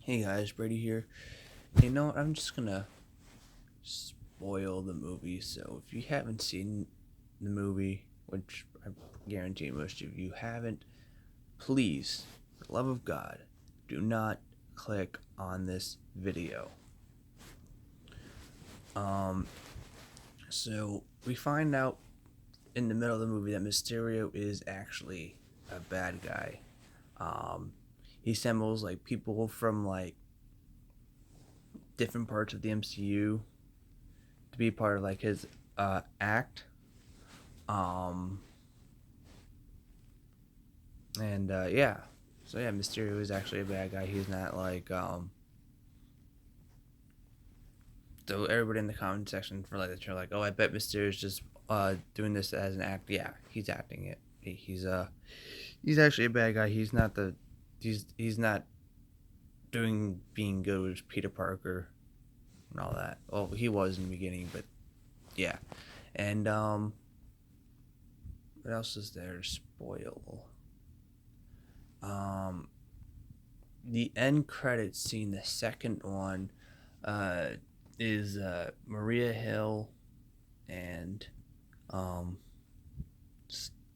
Hey guys, Brady here. You know what? I'm just gonna spoil the movie. So if you haven't seen the movie, which I guarantee most of you haven't, please, for the love of God, do not click on this video. Um, so we find out in the middle of the movie that Mysterio is actually a bad guy. Um, he assembles like people from like different parts of the MCU to be part of like his act. Um, and yeah, so yeah, Mysterio is actually a bad guy. He's not like So everybody in the comment section for like they're like, oh, I bet Mysterio's just doing this as an act. Yeah, he's acting it. He's actually a bad guy. He's not doing being good with Peter Parker and all that. Well, he was in the beginning, but yeah. And what else is there to spoil? Um, the end credits scene, the second one, uh, is Maria Hill and um,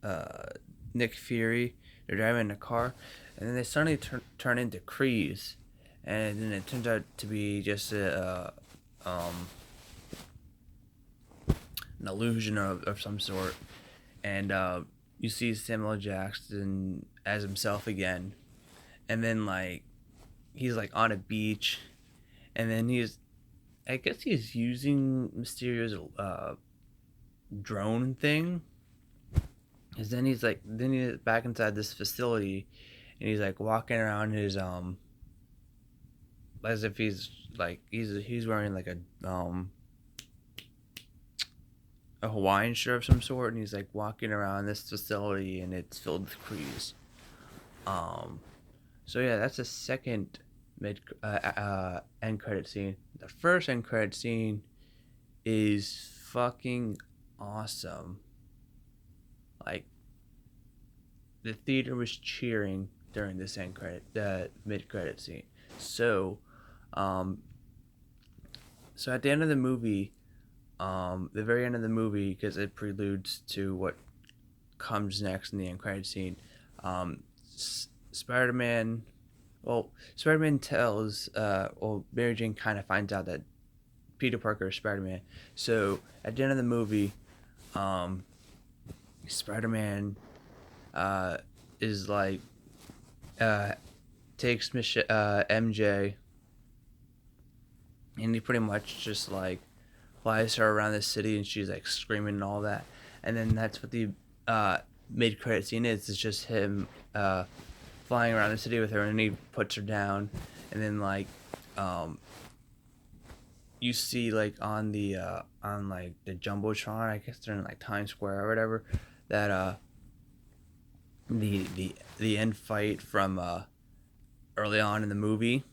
uh, Nick Fury. They're driving in a car, and then they suddenly turn into Krees, and then it turns out to be just an illusion of some sort. And you see Samuel Jackson as himself again, and then like he's like on a beach, and then I guess he's using Mysterio's drone thing. Cause then he's back inside this facility, and he's like walking around his as if he's wearing like a Hawaiian shirt of some sort, and he's like walking around this facility, and it's filled with Krees. Um, so yeah, that's the second mid end credit scene. The first end credit scene is fucking awesome. Like the theater was cheering during this end credit, the mid credit scene. So, um, so at the end of the movie, the very end of the movie, because it preludes to what comes next in the end credit scene. Spider-Man. Well, Spider-Man tells. Mary Jane kind of finds out that Peter Parker is Spider-Man. So at the end of the movie, um, Spider-Man is like uh, takes MJ, and he pretty much just like flies her around the city, and she's like screaming and all that. And then that's what the mid credit scene is. It's just him flying around the city with her, and he puts her down, and then like you see like on like the jumbotron, I guess they're in like Times Square or whatever, that the end fight from early on in the movie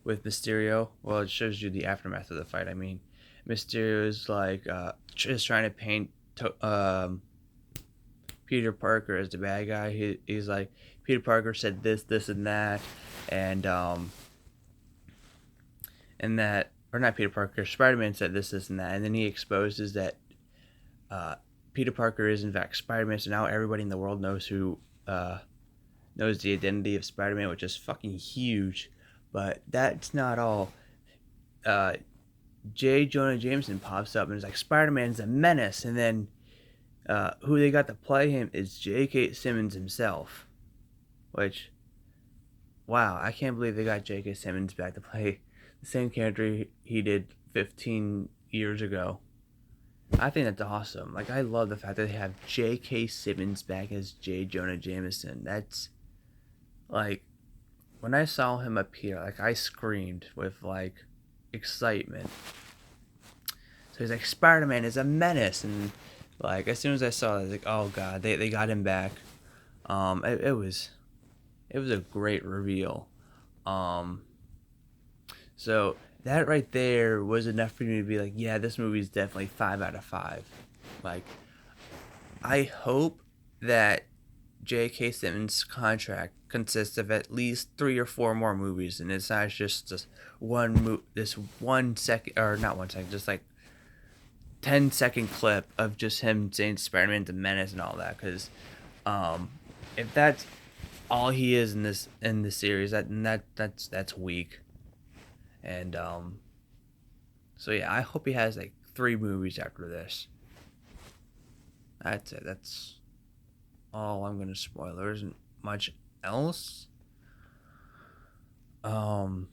with Mysterio. Well, it shows you the aftermath of the fight. I mean, Mysterio is like just trying to paint Peter Parker as the bad guy. He's like, Peter Parker said this, and that, and that, or not Peter Parker, Spider-Man said this, and that, and then he exposes that uh, Peter Parker is in fact Spider-Man. So now everybody in the world knows knows the identity of Spider-Man, which is fucking huge. But that's not all. Uh, J. Jonah Jameson pops up and is like, Spider-Man's a menace, and then who they got to play him is J.K. Simmons himself. Which, wow, I can't believe they got J.K. Simmons back to play the same character he did 15 years ago. I think that's awesome. Like, I love the fact that they have J.K. Simmons back as J. Jonah Jameson. That's, like, when I saw him appear, like, I screamed with, like, excitement. So he's like, Spider-Man is a menace, and like as soon as I saw it, I was like, oh god, they got him back. It was a great reveal. Um, so that right there was enough for me to be like, yeah, this movie is definitely 5 out of 5. Like, I hope that J.K. Simmons' contract consists of at least 3 or 4 more movies, and it's not just this 1 second, or not 1 second, just like 10-second clip of just him saying Spider-Man the Menace and all that. Because um, if that's all he is in this series, that's weak. And so yeah, I hope he has like 3 movies after this. That's it. That's all I'm gonna spoil. There isn't much else. Um,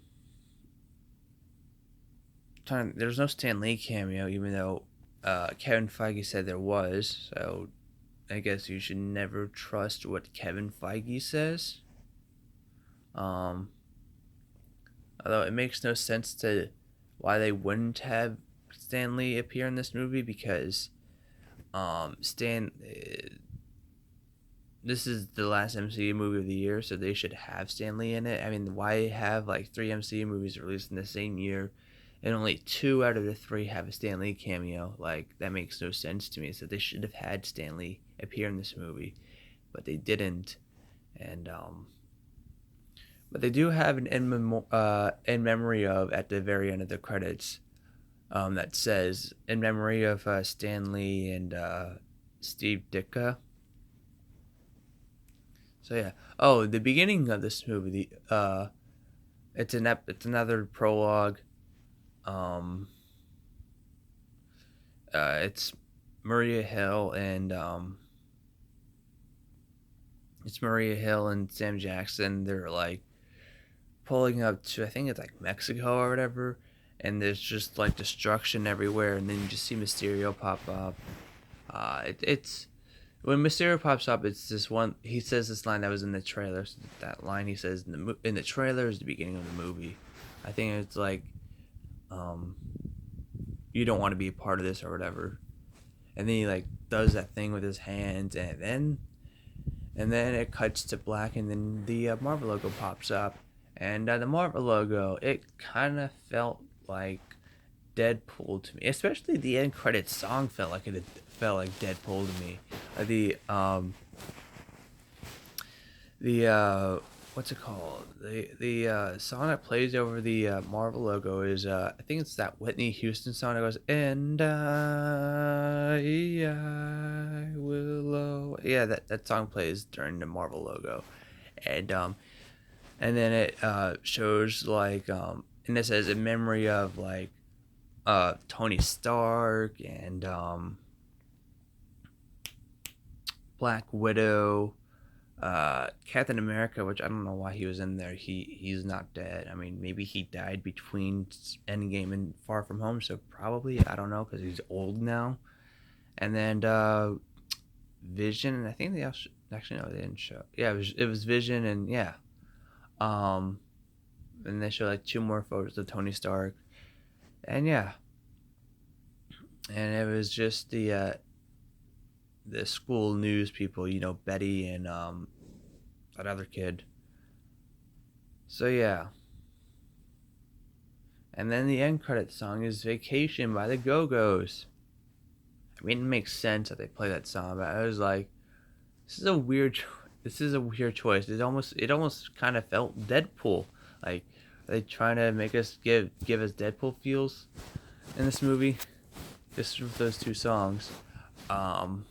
there's no Stan Lee cameo, even though Kevin Feige said there was. So I guess you should never trust what Kevin Feige says. Um, Although it makes no sense to why they wouldn't have Stan Lee appear in this movie, because Stan this is the last MCU movie of the year, so they should have Stan Lee in it. I mean, why have like 3 MCU movies released in the same year, and only 2 out of the 3 have a Stan Lee cameo? Like, that makes no sense to me. So they should have had Stan Lee appear in this movie, but they didn't. And but they do have an in memory of at the very end of the credits, that says in memory of Stan Lee and Steve Ditko. So yeah. Oh, the beginning of this movie, it's another prologue. Um, it's Maria Hill and Sam Jackson. They're like pulling up to, I think it's like Mexico or whatever, and there's just like destruction everywhere, and then you just see Mysterio pop up. It's when Mysterio pops up, it's this one. He says this line that was in the trailer. So that line he says in the trailer is the beginning of the movie. I think it's like, um, you don't want to be a part of this or whatever. And then he like does that thing with his hands, and then it cuts to black, and then the Marvel logo pops up, and the Marvel logo, it kind of felt like Deadpool to me, especially the end credits song felt like Deadpool to me. The what's it called? The song that plays over the Marvel logo is I think it's that Whitney Houston song that goes, and I will. Yeah, that song plays during the Marvel logo, and then it shows like and it says in memory of like Tony Stark and Black Widow, Captain America, which I don't know why he was in there. He's not dead. I mean, maybe he died between Endgame and Far From Home, so probably, I don't know, because he's old now. And then Vision, and I think they actually no, they didn't show. Yeah, it was Vision, and yeah, um, and they show like 2 more photos of Tony Stark, and yeah, and it was just the school news people, Betty and that other kid. So yeah, and then the end credit song is "Vacation" by the Go Go's. I mean, it makes sense that they play that song, but I was like, this is a weird, this is a weird choice. It almost kind of felt Deadpool. Like, are they trying to make us give us Deadpool feels in this movie? Just with those 2 songs. Um,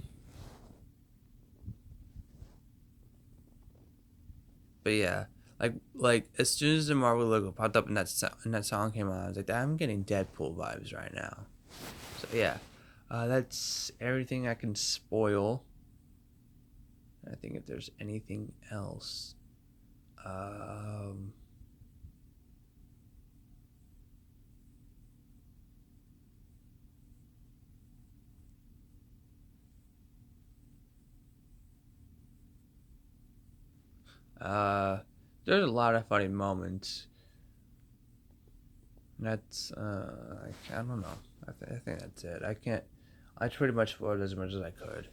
but yeah, like as soon as the Marvel logo popped up and that song came on, I was like, I'm getting Deadpool vibes right now. So yeah, that's everything I can spoil. I think if there's anything else, um, uh, there's a lot of funny moments. That's I don't know. I think that's it. I can't. I pretty much spoiled as much as I could.